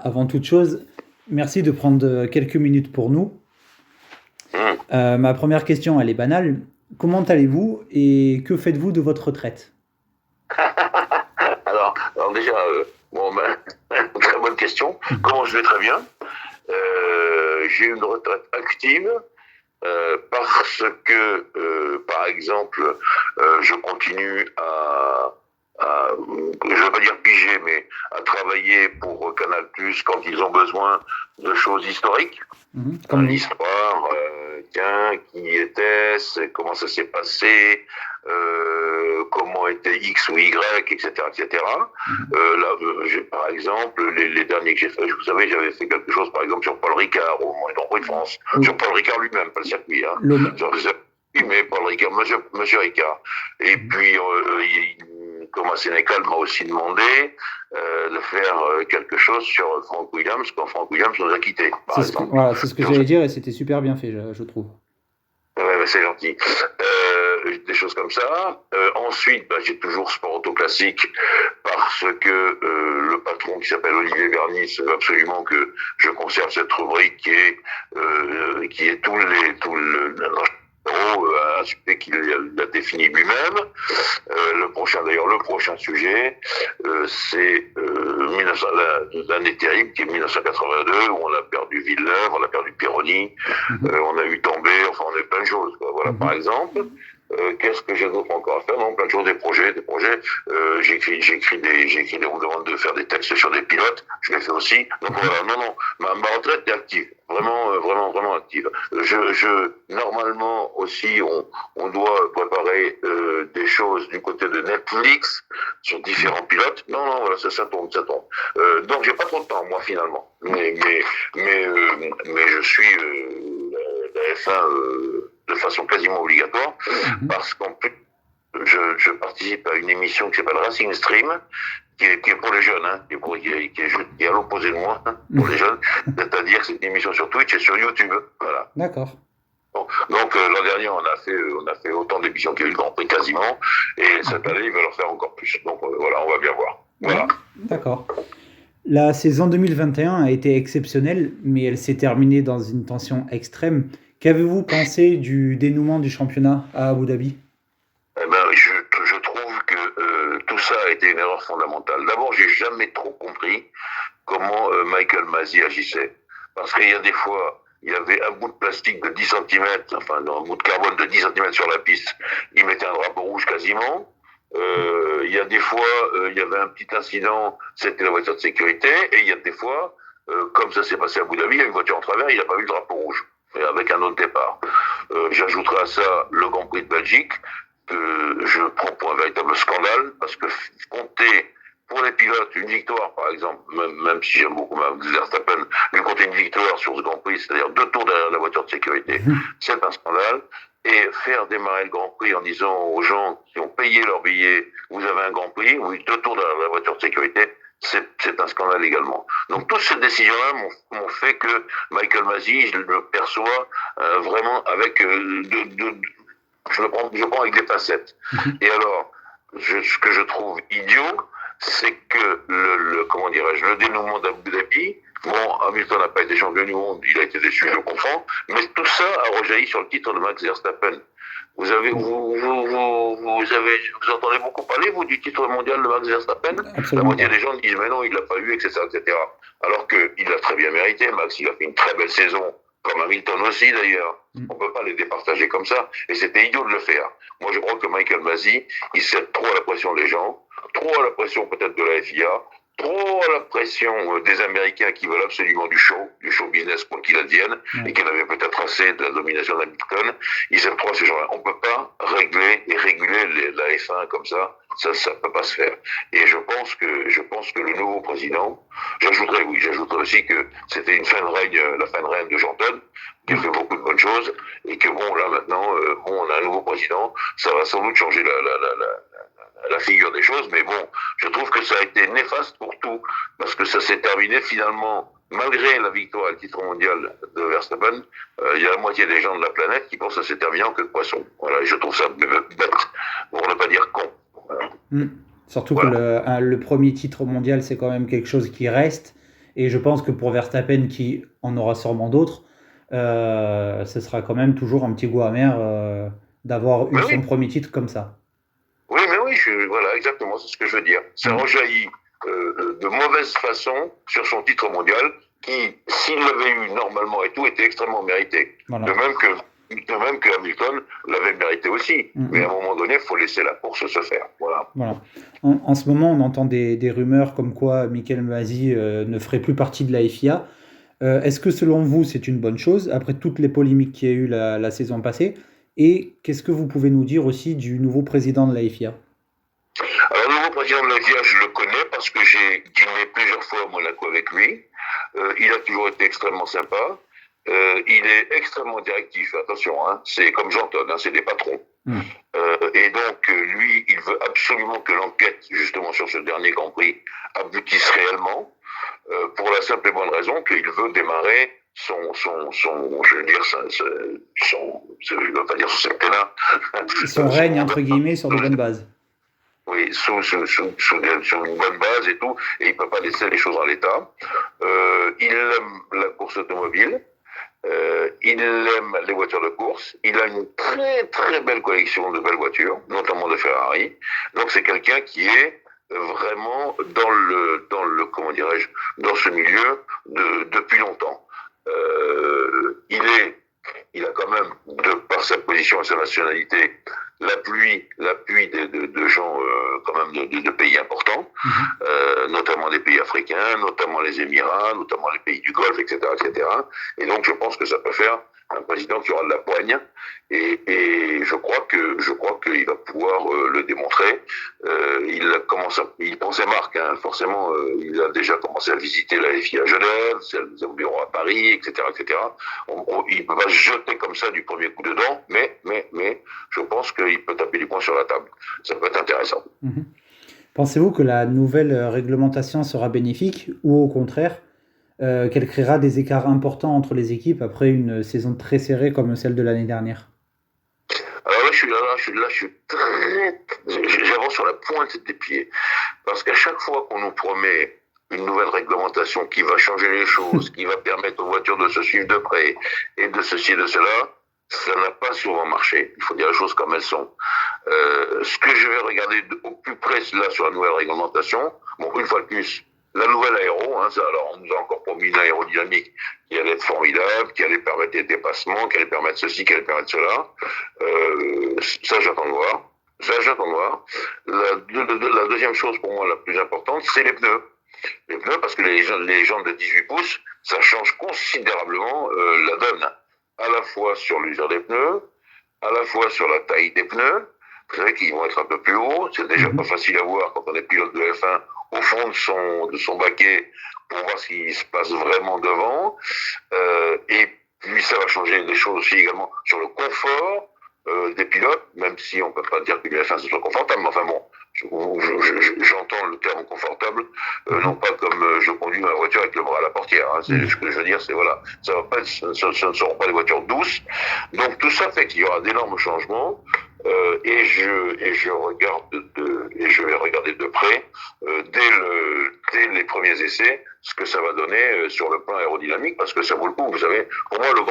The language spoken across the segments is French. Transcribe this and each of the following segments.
Avant toute chose, merci de prendre quelques minutes pour nous. Ma première question, elle est banale. Comment allez-vous et que faites-vous de votre retraite? Alors déjà, très bonne question. Comment je vais? Très bien. J'ai une retraite active parce que, par exemple, je continue je ne veux pas dire piger, mais à travailler pour Canal+ quand ils ont besoin de choses historiques. Comme L'histoire, tiens, qui était-ce, comment ça s'est passé, comment était X ou Y, etc., etc. Par exemple, les derniers que j'ai fait, vous savez, j'avais fait quelque chose, par exemple, sur Paul Ricard, au moment du Grand Prix de France, sur Paul Ricard lui-même, pas le circuit, hein. Oui, mais Paul Ricard, monsieur Ricard. Et puis, Thomas Sénécal m'a aussi demandé de faire quelque chose sur Frank Williams, quand Frank Williams nous a quittés, par exemple. Voilà, c'est ce que j'allais dire et c'était super bien fait, je trouve. Ouais, c'est gentil. Des choses comme ça. Ensuite, j'ai toujours Sport Auto Classique parce que le patron qui s'appelle Olivier Vernis veut absolument que je conserve cette rubrique qui est un sujet qu'il a défini lui-même. Le prochain sujet, c'est l'année terrible qui est 1982 où on a perdu Villeneuve, on a perdu Pironi, on a eu Tambay, enfin on a eu plein de choses, quoi. Voilà, par exemple. Qu'est-ce que j'ai d'autre encore à faire? Non, plein de choses, des projets. J'écris on me demande de faire des textes sur des pilotes. Je les fais aussi. Donc voilà, non, ma retraite est active. Vraiment active. Normalement aussi, on doit préparer des choses du côté de Netflix sur différents pilotes. Non, voilà, ça tombe. Donc j'ai pas trop de temps, moi, finalement. Mais je suis la F1 de façon quasiment obligatoire, parce qu'en plus, je participe à une émission qui s'appelle Racing Stream, qui est pour les jeunes, hein, qui est à l'opposé de moi, hein, pour les jeunes. C'est-à-dire que c'est une émission sur Twitch et sur YouTube. Voilà. D'accord. Bon, donc l'an dernier, on a fait autant d'émissions qu'il y a eu le Grand Prix quasiment, et cette année, ils veulent en faire encore plus. Donc voilà, on va bien voir. Voilà. Ouais, d'accord. La saison 2021 a été exceptionnelle, mais elle s'est terminée dans une tension extrême. Qu'avez-vous pensé du dénouement du championnat à Abu Dhabi? Je trouve que tout ça a été une erreur fondamentale. D'abord, j'ai jamais trop compris comment Michael Masi agissait. Parce qu'il y a des fois, il y avait un bout de plastique de 10 cm, enfin un bout de carbone de 10 cm sur la piste, il mettait un drapeau rouge quasiment. Il y a des fois, il y avait un petit incident, c'était la voiture de sécurité, et il y a des fois, comme ça s'est passé à Abu Dhabi, il y a une voiture en travers, il n'a pas vu le drapeau rouge, avec un autre départ. J'ajouterai à ça le Grand Prix de Belgique, que je prends pour un véritable scandale, parce que compter pour les pilotes une victoire, par exemple, même si j'aime beaucoup Max Verstappen, lui compter une victoire sur ce Grand Prix, c'est-à-dire 2 tours derrière la voiture de sécurité, c'est un scandale. Et faire démarrer le Grand Prix en disant aux gens qui ont payé leur billet, vous avez un Grand Prix, oui, 2 tours derrière la voiture de sécurité, c'est un scandale également. Donc toutes ces décisions-là m'ont fait que Michael Masi, je le perçois vraiment avec je le prends avec des facettes. Et alors, ce que je trouve idiot, c'est que le dénouement d'Abu Dhabi, bon, Hamilton n'a pas été champion du monde, il a été déçu, je comprends, mais tout ça a rejailli sur le titre de Max Verstappen. Vous entendez beaucoup parler, vous, du titre mondial de Max Verstappen? La moitié des gens disent, mais non, il l'a pas eu, etc., etc. Alors qu'il l'a très bien mérité, Max, il a fait une très belle saison, comme Hamilton aussi d'ailleurs. On ne peut pas les départager comme ça, et c'était idiot de le faire. Moi, je crois que Michael Masi, il cède trop à la pression des gens, trop à la pression peut-être de la FIA, trop à la pression des Américains qui veulent absolument du show business, quoi qu'il advienne, et qui en avaient peut-être assez de la domination d'Hamilton. Ils cèdent trop à ces gens-là. On ne peut pas réguler la F1 comme ça. Ça peut pas se faire. Et je pense que le nouveau président, j'ajouterais aussi que c'était la fin de règne de Jean Todt, qui a fait beaucoup de bonnes choses, et que bon, là maintenant, on a un nouveau président, ça va sans doute changer la figure des choses, mais bon, je trouve que ça a été néfaste pour tout, parce que ça s'est terminé finalement, malgré la victoire à le titre mondial de Verstappen, il y a la moitié des gens de la planète qui pensent que ça s'est terminé en queue de poisson. Voilà, et je trouve ça bête, pour ne pas dire con. Voilà. Surtout que le premier titre mondial, c'est quand même quelque chose qui reste. Et je pense que pour Verstappen, qui en aura sûrement d'autres, ce sera quand même toujours un petit goût amer d'avoir eu Mais son oui, premier titre comme ça. oui, mais oui, voilà, exactement, c'est ce que je veux dire. Ça Mm. rejaillit de mauvaise façon sur son titre mondial, qui, s'il l'avait eu normalement et tout, était extrêmement mérité. De Voilà. même que, de même que Hamilton l'avait mérité aussi. Mm, Mais à un mm. moment donné, il faut laisser la course se faire. Voilà. Voilà. En ce moment, on entend des rumeurs comme quoi Michael Masi ne ferait plus partie de la FIA. Est-ce que selon vous, c'est une bonne chose, après toutes les polémiques qu'il y a eu la saison passée? Et qu'est-ce que vous pouvez nous dire aussi du nouveau président de la FIA? Alors, le nouveau président de la FIA, je le connais parce que j'ai dîné plusieurs fois à Monaco avec lui. Il a toujours été extrêmement sympa. Il est extrêmement directif, attention, hein, c'est comme Jean-Todt, hein, c'est des patrons. Hmm. Et donc, lui, il veut absolument que l'enquête, justement, sur ce dernier Grand Prix aboutisse réellement, pour la simple et bonne raison qu'il veut démarrer je veux dire, je ne veux pas dire son septennat, Son règne, entre guillemets, sur de bonnes bases. oui, sur une bonne base et tout, et il peut pas laisser les choses en l'état. Il aime la course automobile, il aime les voitures de course, il a une très très belle collection de belles voitures, notamment de Ferrari. Donc c'est quelqu'un qui est vraiment comment dirais-je, dans ce milieu depuis longtemps. Il a quand même, de par sa position et sa nationalité, l'appui de gens quand même de pays importants, Mhm. notamment des pays africains, notamment les Émirats, notamment les pays du Golfe, etc., etc. Et donc je pense que ça peut faire un président qui aura de la poigne, et je crois qu'il va pouvoir le démontrer. Il prend ses marques, hein, forcément. Il a déjà commencé à visiter la FI à Genève, son bureau à Paris, etc., etc. Il ne peut pas se jeter comme ça du premier coup dedans, mais je pense qu'il peut taper du poing sur la table. Ça peut être intéressant. Mhm. Pensez-vous que la nouvelle réglementation sera bénéfique ou au contraire qu'elle créera des écarts importants entre les équipes après une saison très serrée comme celle de l'année dernière? Alors là, je suis très, j'avance sur la pointe des pieds. Parce qu'à chaque fois qu'on nous promet une nouvelle réglementation qui va changer les choses, qui va permettre aux voitures de se suivre de près et de ceci et de cela, ça n'a pas souvent marché. Il faut dire les choses comme elles sont. Ce que je vais regarder au plus près là sur la nouvelle réglementation, bon, une fois de plus, la nouvelle aéro, hein, ça, alors on nous a encore promis une aérodynamique qui allait être formidable, qui allait permettre des dépassements, qui allait permettre ceci, qui allait permettre cela. Ça, j'attends de voir. La deuxième chose pour moi la plus importante, c'est les pneus. Les pneus, parce que les jantes de 18 pouces, ça change considérablement la donne. À la fois sur l'usure des pneus, à la fois sur la taille des pneus. Vous savez qu'ils vont être un peu plus hauts. C'est déjà pas Mhm. facile à voir quand on est pilote de F1 au fond de son baquet pour voir ce qui se passe vraiment devant. Et puis ça va changer des choses aussi également sur le confort des pilotes, même si on peut pas dire que le F1 ce soit confortable, mais enfin bon, j'entends le terme confortable, non Mhm. pas comme je conduis ma voiture avec le bras à la portière. Hein. C'est ce que je veux dire, c'est voilà, ça va pas être, ce ne seront pas des voitures douces. Donc tout ça fait qu'il y aura d'énormes changements. Et je vais regarder de près dès les premiers essais ce que ça va donner sur le plan aérodynamique, parce que ça vaut le coup. Vous savez, pour moi le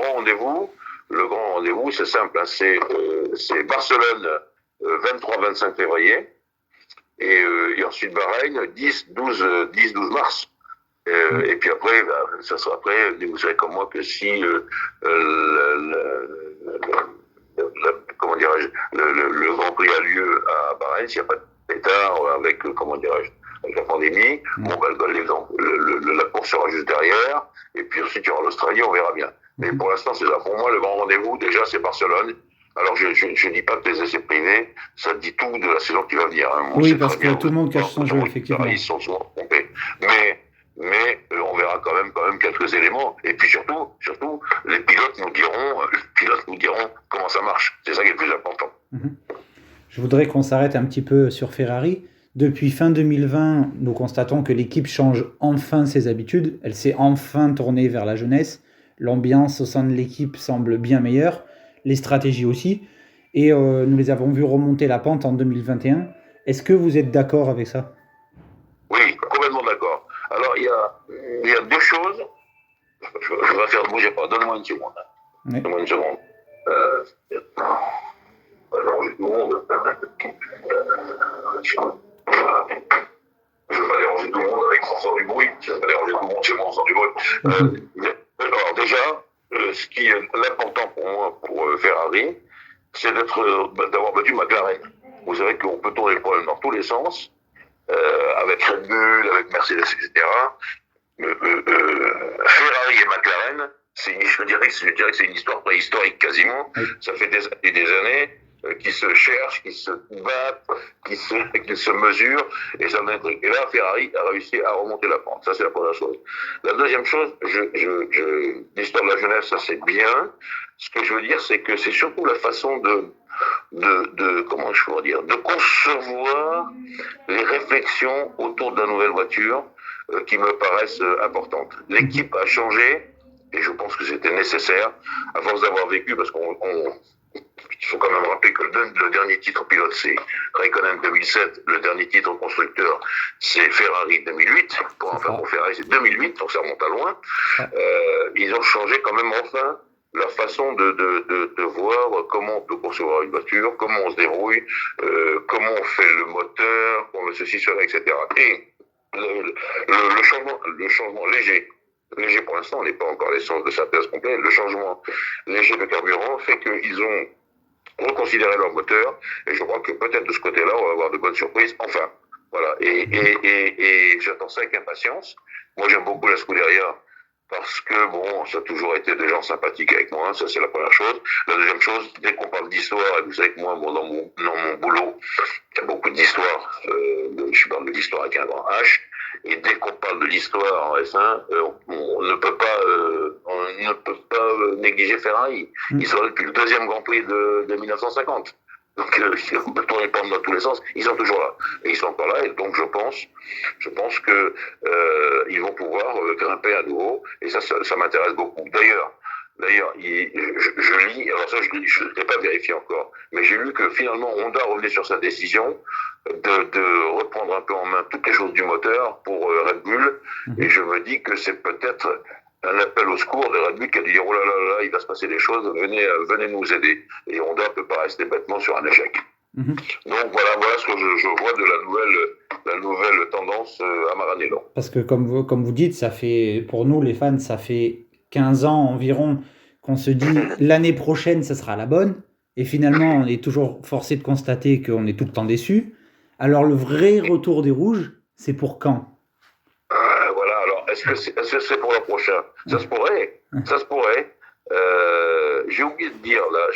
grand rendez-vous, c'est simple, hein, c'est Barcelone 23-25 février et ensuite Bahreïn 10-12 mars. Et puis après, bah, ça sera après. Vous savez comme moi que si comment dirais-je, le Grand Prix a lieu à Bahreïn, s'il n'y a pas de pétard avec, comment dirais-je, avec la pandémie, bon, Mhm. bah, la course sera juste derrière, et puis ensuite il y aura l'Australie, on verra bien. Mais Mhm. pour l'instant, c'est ça. Pour moi, le grand rendez-vous, déjà, c'est Barcelone. Alors, je dis pas que les essais privés, ça dit tout de la saison qui va venir. Hein. On Oui, sait parce très que bien, tout le monde cache son jeu, ils effectivement. sont souvent trompés. On verra quand même quelques éléments. Et puis surtout, les pilotes nous diront comment ça marche. C'est ça qui est le plus important. Mhm. Je voudrais qu'on s'arrête un petit peu sur Ferrari. Depuis fin 2020, nous constatons que l'équipe change enfin ses habitudes. Elle s'est enfin tournée vers la jeunesse. L'ambiance au sein de l'équipe semble bien meilleure, les stratégies aussi. Et nous les avons vus remonter la pente en 2021. Est-ce que vous êtes d'accord avec ça? Oui, complètement d'accord. Alors, il y a deux choses. Je vais faire bouger pas. Donne-moi une seconde. Oui. Donne-moi une seconde. Alors, tout le monde. Je ne veux pas déranger tout le monde avec mon sens du bruit. Je ne veux pas déranger tout le monde chez moi en sens du bruit. Alors déjà, ce qui est l'important pour moi, pour Ferrari, c'est d'avoir battu McLaren. Vous savez qu'on peut tourner le problème dans tous les sens, avec Red Bull, avec Mercedes, etc. Ferrari et McLaren, je dirais que c'est une histoire préhistorique quasiment. Ça fait des années et des années qui se cherchent, qui se battent, qui se mesurent, et ça un truc. Et là, Ferrari a réussi à remonter la pente. Ça, c'est la première chose. La deuxième chose, l'histoire de la jeunesse, ça c'est bien. Ce que je veux dire, c'est que c'est surtout la façon comment je pourrais dire, de concevoir les réflexions autour de la nouvelle voiture qui me paraissent importantes. L'équipe a changé, et je pense que c'était nécessaire, à force d'avoir vécu, parce il faut quand même rappeler que le dernier titre pilote, c'est Raikkonen 2007, le dernier titre constructeur, c'est Ferrari 2008, pour Ferrari c'est 2008, donc ça remonte à loin. Ils ont changé quand même enfin leur façon de voir comment on peut concevoir une voiture, comment on se débrouille, comment on fait le moteur, comment ceci, cela, etc. Et le changement léger pour l'instant, on n'est pas encore à l'essence de synthèse complète, le changement léger de carburant fait qu'ils ont reconsidérer leur moteur, et je crois que peut-être de ce côté-là, on va avoir de bonnes surprises. Enfin, voilà. Et j'attends ça avec impatience. Moi, j'aime beaucoup la Scuderia, parce que, bon, ça a toujours été des gens sympathiques avec moi, ça c'est la première chose. La deuxième chose, dès qu'on parle d'histoire, et vous savez que moi, dans mon boulot, il y a beaucoup d'histoires, je parle de l'histoire avec un grand H, et dès qu'on parle de l'histoire en F1, on ne peut pas négliger Ferrari. Ils sont là depuis le deuxième Grand Prix de 1950. Donc, on peut tourner pas dans tous les sens. Ils sont toujours là. Et ils sont encore là. Et donc, je pense que ils vont pouvoir grimper à nouveau. Et ça m'intéresse beaucoup. D'ailleurs, je lis, alors ça, je ne l'ai pas vérifié encore, mais j'ai lu que finalement, Honda revenait sur sa décision de reprendre un peu en main toutes les choses du moteur pour Red Bull. Et je me dis que c'est peut-être un appel au secours de Red Bull qui a dit « Oh là là là, il va se passer des choses, venez nous aider ». Et Honda ne peut pas rester bêtement sur un échec. Donc voilà ce que je vois de la nouvelle tendance à Maranello. Parce que comme vous dites, ça fait, pour nous les fans, ça fait 15 ans environ qu'on se dit l'année prochaine ça sera la bonne, et finalement on est toujours forcé de constater qu'on est tout le temps déçu. Alors le vrai retour des rouges, c'est pour quand? Voilà, alors est-ce que c'est pour le prochain? Ça se pourrait. J'ai oublié de dire là,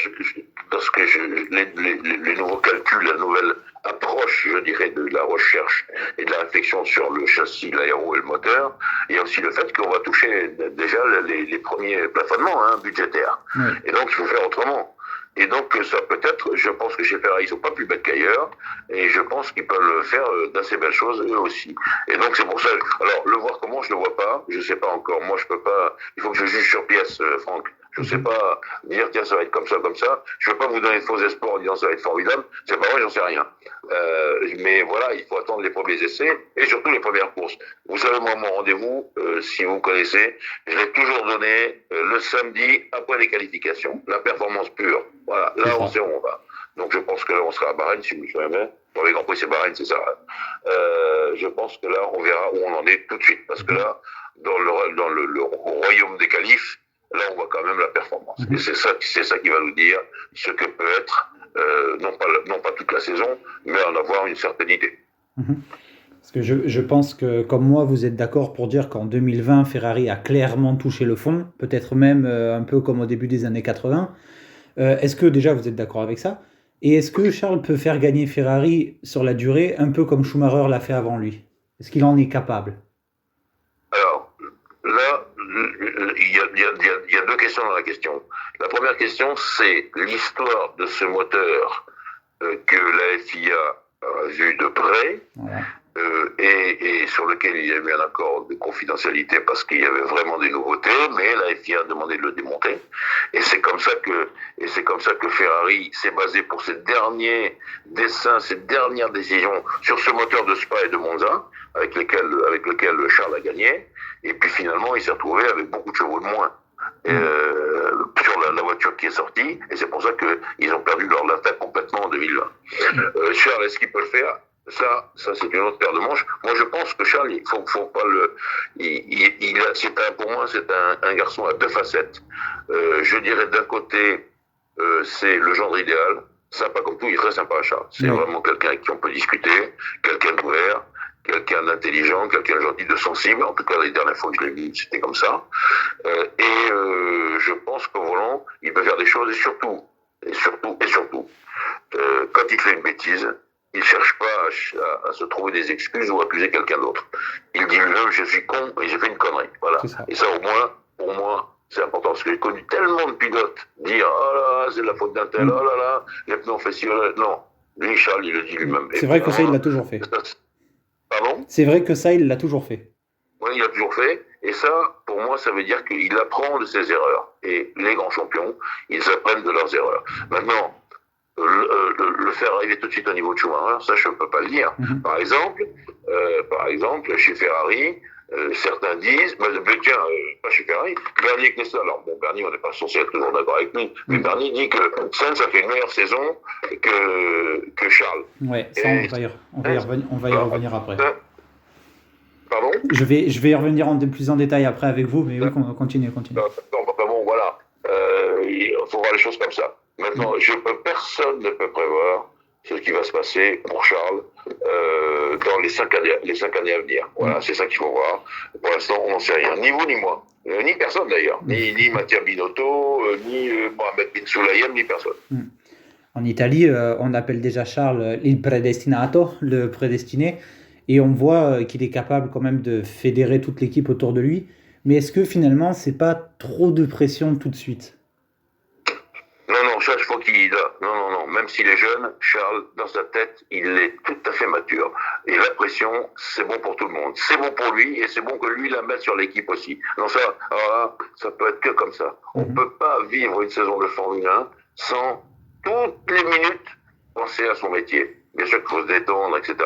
parce que les nouveaux calculs, la nouvelle approche, je dirais, de la recherche et de la réflexion sur le châssis, l'aéro et le moteur, il y a aussi le fait qu'on va toucher déjà les premiers plafonnements budgétaires. Et donc il faut faire autrement. Et donc ça peut-être, je pense que chez Ferrari, ils sont pas plus bêtes qu'ailleurs, et je pense qu'ils peuvent faire d'assez belles choses eux aussi. Et donc c'est pour ça, alors le voir comment, je le vois pas, je sais pas encore, moi je peux pas, il faut que je juge sur pièce, Franck. Je sais pas dire, tiens, ça va être comme ça. Je veux pas vous donner de faux espoirs en disant ça va être formidable. C'est pas vrai, j'en sais rien. Mais voilà, il faut attendre les premiers essais et surtout les premières courses. Vous savez, moi, mon rendez-vous, si vous connaissez, je l'ai toujours donné le samedi après les qualifications. La performance pure. Voilà, là, on sait où on va. Donc, je pense que là, on sera à Bahreïn, si vous me souvenez. Pour les Grands Prix, c'est Bahreïn, c'est ça. Je pense que là, on verra où on en est tout de suite. Parce que là, dans le royaume des qualifs, là, on voit quand même la performance. Et c'est ça qui va nous dire ce que peut être, non pas toute la saison, mais en avoir une certaine idée. Parce que je pense que, comme moi, vous êtes d'accord pour dire qu'en 2020, Ferrari a clairement touché le fond, peut-être même un peu comme au début des années 80. Est-ce que déjà vous êtes d'accord avec ça? Et est-ce que Charles peut faire gagner Ferrari sur la durée, un peu comme Schumacher l'a fait avant lui? Est-ce qu'il en est capable? Alors, là, il y a deux questions dans la question. La première question, c'est l'histoire de ce moteur que la FIA a vu de près. Voilà. et sur lequel il y a eu un accord de confidentialité parce qu'il y avait vraiment des nouveautés, mais la FIA a demandé de le démonter. Et c'est comme ça que Ferrari s'est basé pour ses derniers dessins, ses dernières décisions sur ce moteur de Spa et de Monza, avec lequel Charles a gagné. Et puis finalement, il s'est retrouvé avec beaucoup de chevaux de moins. Sur la voiture qui est sortie, et c'est pour ça qu'ils ont perdu leur latin complètement en 2020. Charles, est-ce qu'il peut le faire? Ça c'est une autre paire de manches. Moi, je pense que Charles, il faut pas le. Pour moi, c'est un garçon à deux facettes. Je dirais d'un côté, c'est le genre idéal, sympa comme tout, il est très sympa, Charles. C'est vraiment quelqu'un avec qui on peut discuter, quelqu'un d'ouvert, quelqu'un d'intelligent, quelqu'un de gentil, de sensible. En tout cas, les dernières fois que je l'ai vu, c'était comme ça. Je pense qu'au volant, il peut faire des choses, et surtout, quand il fait une bêtise, il cherche pas à se trouver des excuses ou à accuser quelqu'un d'autre. Il dit lui-même, je suis con et j'ai fait une connerie. Voilà. Et ça, au moins, pour moi, c'est important. Parce que j'ai connu tellement de pilotes dire, oh là là, c'est de la faute d'un tel, oh là là, les pneus ont fait ci, non. Lui, Charles, il le dit lui-même. C'est vrai que ça, il l'a toujours fait. Pardon? C'est vrai que ça, il l'a toujours fait. Oui, il l'a toujours fait. Et ça, pour moi, ça veut dire qu'il apprend de ses erreurs. Et les grands champions, ils apprennent de leurs erreurs. Maintenant, le faire arriver tout de suite au niveau de Schumacher, ça, je ne peux pas le dire. Par exemple, chez Ferrari, certains disent, tiens, pas chez Ferrari, Bernie Kessler, alors bon, Bernie, on n'est pas censé être toujours d'accord avec lui, mais Bernie dit que Sainz a fait une meilleure saison que Charles. Ouais, ça, on va y revenir après. Pardon? Je vais y revenir plus en détail après avec vous, mais oui, continue. Bon, voilà. Il faut voir les choses comme ça. Maintenant, personne ne peut prévoir ce qui va se passer pour Charles dans les 5 années à venir. Voilà, c'est ça qu'il faut voir. Pour l'instant, on n'en sait rien. Ni vous, ni moi. Ni personne d'ailleurs. Ni Mattia Binotto, ni Mohamed Bin Sulayem, ni personne. En Italie, on appelle déjà Charles il predestinato, le prédestiné. Et on voit qu'il est capable quand même de fédérer toute l'équipe autour de lui. Mais est-ce que finalement, c'est pas trop de pression tout de suite? Non, Charles, je crois qu'il a... Non. Même s'il est jeune, Charles, dans sa tête, il est tout à fait mature. Et la pression, c'est bon pour tout le monde. C'est bon pour lui et c'est bon que lui la mette sur l'équipe aussi. Non, ça peut être que comme ça. On peut pas vivre une saison de Formule 1 sans toutes les minutes penser à son métier. Bien sûr qu'il faut se détendre, etc.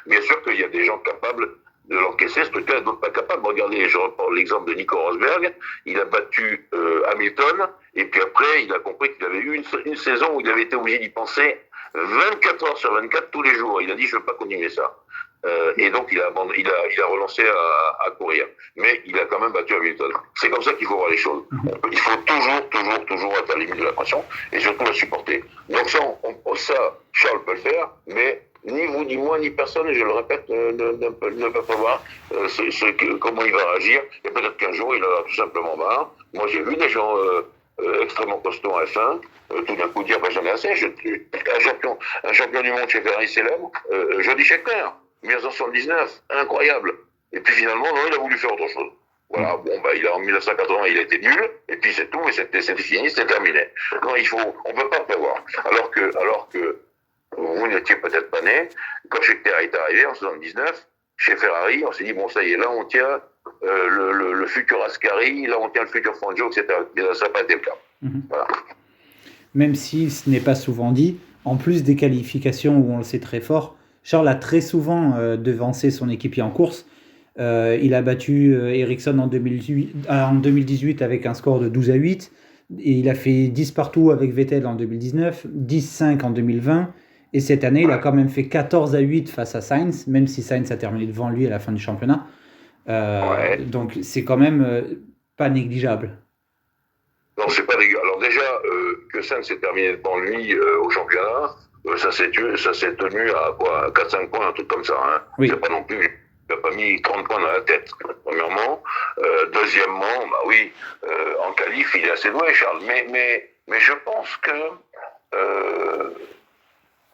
Bien sûr qu'il y a des gens capables de l'encaisser, ce truc-là, d'autres pas capables. Regardez, je reprends l'exemple de Nico Rosberg. Il a battu Hamilton, et puis après, il a compris qu'il avait eu une saison où il avait été obligé d'y penser 24 heures sur 24 tous les jours. Il a dit, je ne veux pas continuer ça. Et donc, il a relancé à courir. Mais il a quand même battu Hamilton. C'est comme ça qu'il faut voir les choses. Il faut toujours être à la limite de la pression, et surtout la supporter. Donc ça, Charles peut le faire, mais ni vous, ni moi, ni personne, et je le répète, ne peut prévoir comment il va réagir. Et peut-être qu'un jour, il en a tout simplement marre. Moi, j'ai vu des gens extrêmement costauds en F1, tout d'un coup dire, j'en ai assez. Un champion du monde chez Ferrari célèbre, Jody Scheckter, 1979, incroyable. Et puis finalement, non, il a voulu faire autre chose. Voilà, en 1980, il a été nul, et puis c'est tout, et c'était fini, c'était terminé. Non, on peut pas prévoir. Alors que vous n'étiez peut-être pas né, quand Scheckter est arrivé en 79, chez Ferrari, on s'est dit, bon, ça y est, là, on tient le futur Ascari, là, on tient le futur Fangio, etc. Mais ça n'a pas été le cas. Voilà. Même si ce n'est pas souvent dit, en plus des qualifications où on le sait très fort, Charles a très souvent devancé son équipier en course. Il a battu Ericsson en 2018 avec un score de 12-8. Et il a fait 10 partout avec Vettel en 2019, 10-5 en 2020. Et cette année, il a quand même fait 14-8 face à Sainz, même si Sainz a terminé devant lui à la fin du championnat. Donc c'est quand même pas négligeable. Non, c'est pas négligeable. Alors déjà, que Sainz s'est terminé devant lui au championnat, ça s'est tenu à quoi, 4-5 points, un truc comme ça. Hein. Oui. C'est pas non plus... Il n'a pas mis 30 points dans la tête, premièrement. Deuxièmement, en qualif, il est assez doué, Charles. Mais je pense que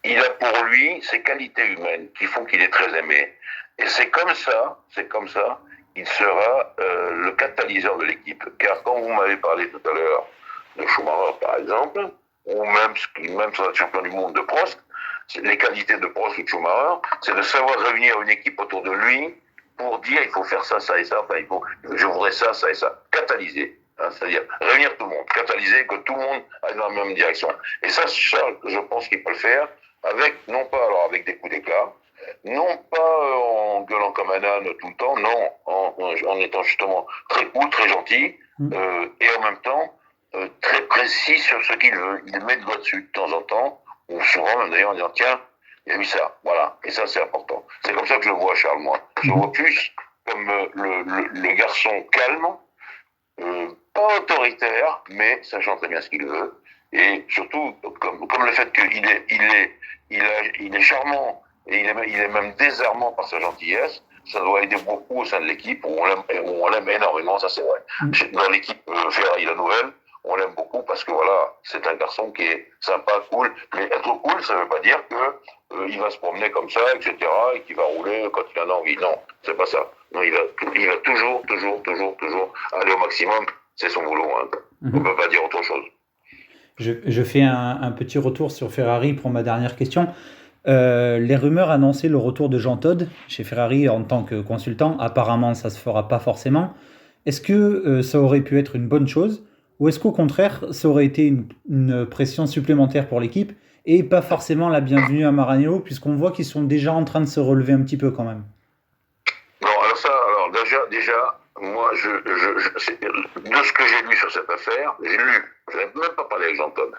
il a pour lui ces qualités humaines qui font qu'il est très aimé. Et c'est comme ça qu'il sera le catalyseur de l'équipe. Car quand vous m'avez parlé tout à l'heure de Schumacher, par exemple, ou même sur la champion du monde de Prost, les qualités de Prost ou de Schumacher, c'est de savoir réunir une équipe autour de lui pour dire il faut faire ça, ça et ça, enfin, je voudrais ça, ça et ça. Catalyser. Hein, c'est-à-dire réunir tout le monde, catalyser, que tout le monde aille dans la même direction. Et ça, Charles, je pense qu'il peut le faire avec, non pas alors avec des coups d'éclat, non pas en gueulant comme un âne tout le temps, non, en étant justement très cool, très gentil, et en même temps très précis sur ce qu'il veut. Il met le doigt dessus de temps en temps, ou souvent même d'ailleurs en disant tiens, il a mis ça, voilà, et ça c'est important. C'est comme ça que je le vois, Charles, moi. Je le vois plus comme le garçon calme, pas autoritaire, mais sachant très bien ce qu'il veut, et surtout comme le fait qu'il est charmant, et il est même désarmant par sa gentillesse. Ça doit aider beaucoup au sein de l'équipe, où on l'aime énormément, ça c'est vrai. Dans l'équipe Ferrari la nouvelle, on l'aime beaucoup parce que voilà, c'est un garçon qui est sympa, cool, mais être cool, ça veut pas dire que il va se promener comme ça, etc., et qu'il va rouler quand il en a envie. Non, c'est pas ça. Non, il va toujours aller au maximum. C'est son boulot. Hein. On peut pas dire autre chose. Je fais un petit retour sur Ferrari pour ma dernière question. Les rumeurs annonçaient le retour de Jean Todt chez Ferrari en tant que consultant. Apparemment, ça se fera pas forcément. Est-ce que ça aurait pu être une bonne chose, ou est-ce qu'au contraire, ça aurait été une pression supplémentaire pour l'équipe et pas forcément la bienvenue à Maranello, puisqu'on voit qu'ils sont déjà en train de se relever un petit peu quand même? Non, alors déjà, moi, de ce que j'ai lu sur cette affaire, je n'avais même pas parlé avec Jean Todt.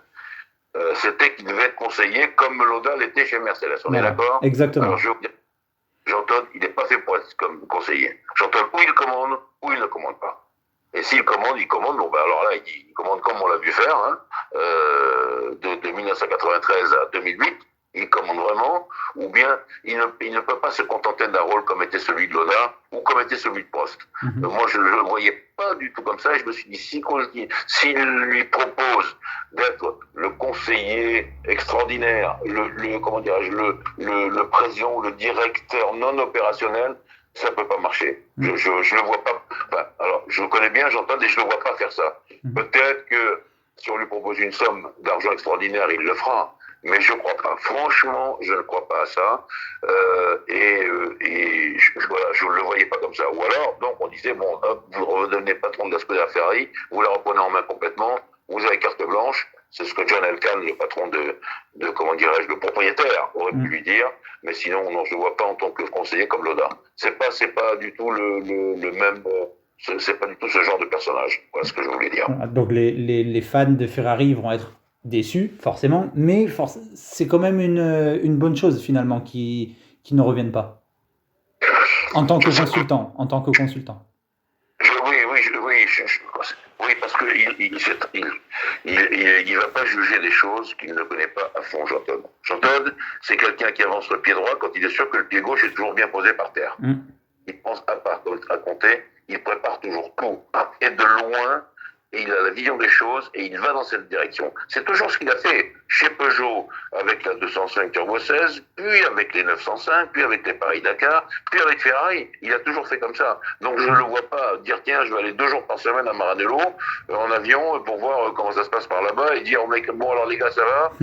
C'était qu'il devait être conseiller comme Lauda l'était chez Mercedes. On est d'accord? Exactement. Alors, je veux dire, Jean Todt, il n'est pas fait pour être comme conseiller. Jean Todt, ou il commande, ou il ne commande pas. Et s'il commande, il commande. Bon, ben alors là, il commande comme on l'a vu faire, hein, de 1993 à 2008. Il commande vraiment, ou bien il ne peut pas se contenter d'un rôle comme était celui de Lauda ou comme était celui de Prost. Moi, je ne le voyais pas du tout comme ça, et je me suis dit, s'il lui propose d'être le conseiller extraordinaire, le président ou le directeur non opérationnel, ça peut pas marcher. Je le vois pas. Enfin, alors, je le connais bien, j'entends, et je le vois pas faire ça. Peut-être que si on lui propose une somme d'argent extraordinaire, il le fera. Mais je crois pas. Franchement, je ne crois pas à ça. Voilà, je ne le voyais pas comme ça. Ou alors, donc, on disait, bon, hop, vous redevenez patron de la Scuderia Ferrari, vous la reprenez en main complètement, vous avez carte blanche. C'est ce que John Elkann, le patron de comment dirais-je, le propriétaire, aurait pu lui dire. Mais sinon, non, je ne le vois pas en tant que conseiller comme Lauda. C'est pas du tout le même. C'est pas du tout ce genre de personnage. Voilà ce que je voulais dire. Donc les fans de Ferrari vont être déçus, forcément, mais c'est quand même une bonne chose finalement qui ne reviennent pas. En tant que consultant. Oui, parce que il va pas juger des choses qu'il ne connaît pas à fond, Jean Todt. Jean Todt, c'est quelqu'un qui avance le pied droit quand il est sûr que le pied gauche est toujours bien posé par terre. Il pense à compter, il prépare toujours tout, et de loin, et il a la vision des choses, et il va dans cette direction. C'est toujours ce qu'il a fait chez Peugeot, avec la 205 Turbo 16, puis avec les 905, puis avec les Paris-Dakar, puis avec Ferrari. Il a toujours fait comme ça. Donc je ne le vois pas dire, tiens, je vais aller 2 jours par semaine à Maranello, en avion, pour voir comment ça se passe par là-bas, et dire, bon alors les gars, ça va?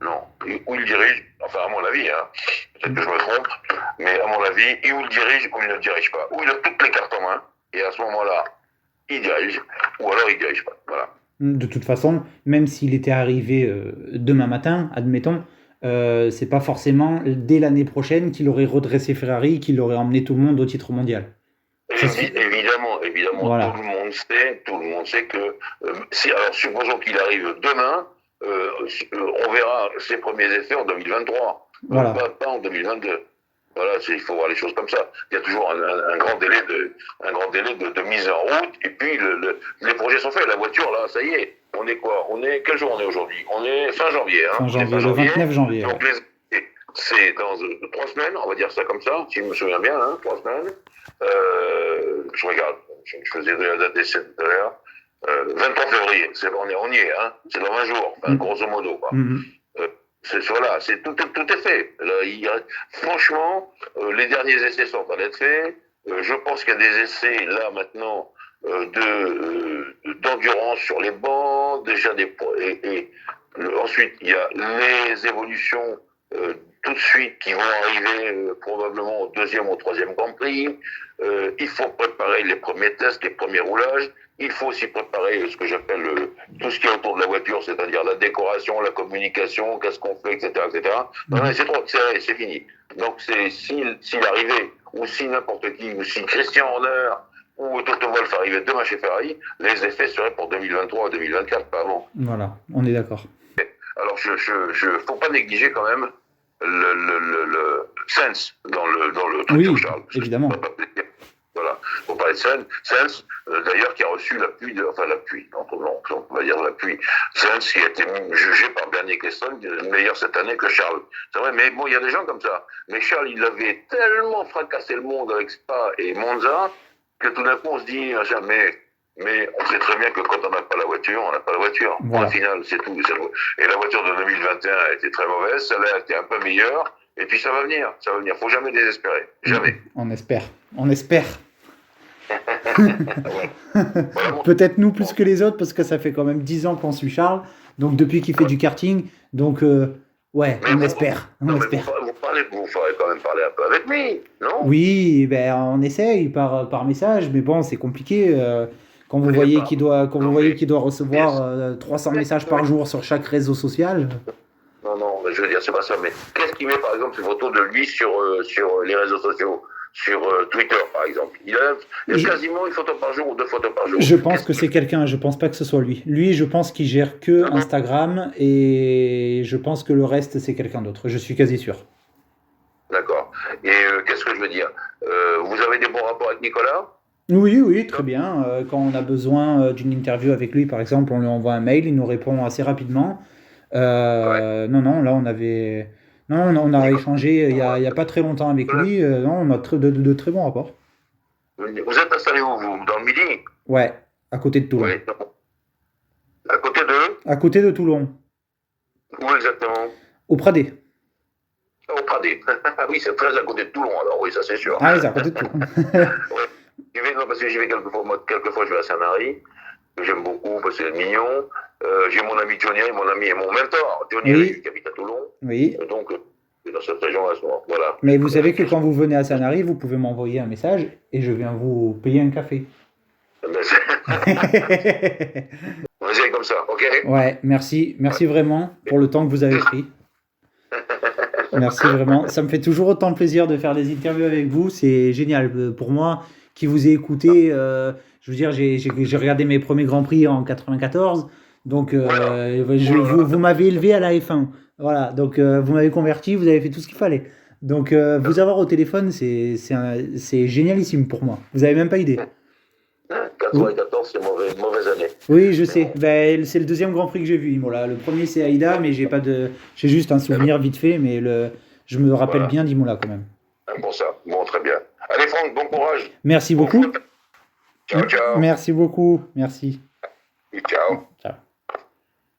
Non. Où il dirige, enfin à mon avis, hein, peut-être que je me trompe, mais à mon avis, où il dirige, ou il ne dirige pas. Où il a toutes les cartes en main, et à ce moment-là, il dirige, ou alors il dirige pas. Voilà. De toute façon, même s'il était arrivé demain matin, admettons, c'est pas forcément dès l'année prochaine qu'il aurait redressé Ferrari, qu'il aurait emmené tout le monde au titre mondial. Évidemment, voilà. Tout le monde sait que alors supposons qu'il arrive demain, on verra ses premiers effets en 2023, voilà. Pas en 2022. Voilà, il faut voir les choses comme ça. Il y a toujours un grand délai de mise en route, et puis les projets sont faits. La voiture, là, ça y est. On est quoi? Quel jour on est aujourd'hui? On est fin janvier. Hein. Le 29 janvier. Donc, c'est dans 3 semaines, on va dire ça comme ça, si je me souviens bien, hein, 3 semaines. Je regarde, je faisais la date d'essai tout à l'heure. 23 février, on y est, hein. C'est dans 20 jours, enfin, grosso modo, quoi. Voilà, tout est fait. Là, franchement, les derniers essais sont en train d'être faits. Je pense qu'il y a des essais là maintenant d'endurance sur les bancs, déjà ensuite il y a les évolutions de suite qui vont arriver probablement au deuxième ou au troisième Grand Prix. Il faut préparer les premiers tests, les premiers roulages. Il faut aussi préparer ce que j'appelle tout ce qui est autour de la voiture, c'est-à-dire la décoration, la communication, qu'est-ce qu'on fait, etc., etc. Non, mais c'est trop, c'est fini. Donc s'il arrivait, ou si n'importe qui, ou si Christian Horner ou Toto Wolff arrivait demain chez Ferrari, les effets seraient pour 2023 ou 2024, pas avant. Voilà, on est d'accord. Alors, faut pas négliger quand même le Sainz dans le truc sur Charles. Évidemment. Voilà, faut parler de Sainz, d'ailleurs, qui a reçu l'appui, on va dire l'appui. Sainz qui a été jugé par Bernie Ecclestone meilleur cette année que Charles. C'est vrai, mais bon, il y a des gens comme ça. Mais Charles, il avait tellement fracassé le monde avec Spa et Monza que tout d'un coup, on se dit, mais on sait très bien que quand on n'a pas la voiture, on n'a pas la voiture. Voilà. Au final, c'est tout. Et la voiture de 2021 a été très mauvaise, celle-là a été un peu meilleure, et puis ça va venir. Faut jamais désespérer. Jamais. On espère. Peut-être nous plus que les autres, parce que ça fait quand même 10 ans qu'on suit Charles, donc depuis qu'il fait du karting, donc on espère. Vous ferez quand même parler un peu avec lui, non? Oui, on essaye par message, mais bon, c'est compliqué. Quand vous voyez qu'il doit recevoir 300 messages par jour sur chaque réseau social. Non, mais je veux dire, c'est pas ça. Mais qu'est-ce qu'il met, par exemple, une photo de lui sur les réseaux sociaux, sur Twitter, par exemple? Il a quasiment une photo par jour ou 2 photos par jour. Je pense que c'est quelqu'un, je pense pas que ce soit lui. Lui, je pense qu'il gère que Instagram, et je pense que le reste, c'est quelqu'un d'autre. Je suis quasi sûr. D'accord. Et qu'est-ce que je veux dire? Vous avez des bons rapports avec Nicolas? Oui, très bien. Quand on a besoin d'une interview avec lui, par exemple, on lui envoie un mail, il nous répond assez rapidement. Non, là, on a échangé il y a pas très longtemps avec lui. On a de très bons rapports. Vous êtes installé où, vous? Dans le Midi? Ouais, à côté de Toulon. Oui. À côté de? À côté de Toulon. Où exactement? Au Pradé. Au Pradé. Oui, c'est très à côté de Toulon, alors oui, ça c'est sûr. Ah oui, c'est à côté de Toulon. Parce que j'y vais quelquefois je vais à Saint-Marie, que j'aime beaucoup, parce que c'est mignon. J'ai mon ami Johnny, mon ami et mon mentor, Johnny, qui habite à Toulon. Oui. Donc, dans cette région-là, voilà. Mais vous savez que quand vous venez à Saint-Marie, vous pouvez m'envoyer un message et je viens vous payer un café. On essaye comme ça, ok? Ouais, merci vraiment pour le temps que vous avez pris. Merci vraiment. Ça me fait toujours autant de plaisir de faire des interviews avec vous. C'est génial. Pour moi, qui vous ai écouté, je veux dire, j'ai regardé mes premiers Grands Prix en 94. Donc, vous m'avez élevé à la F1. Voilà. Donc, vous m'avez converti, vous avez fait tout ce qu'il fallait. Donc, vous avoir au téléphone, c'est génialissime pour moi. Vous n'avez même pas idée. 94, c'est mauvaise année. Oui, je sais. C'est le deuxième Grand Prix que j'ai vu, Imola. Le premier, c'est Aïda, mais j'ai juste un souvenir vite fait, mais je me rappelle bien d'Imola quand même. Bon, très bien. Allez, Franck, bon courage. Merci beaucoup. Ciao. Merci beaucoup. Merci. Ciao. Ciao.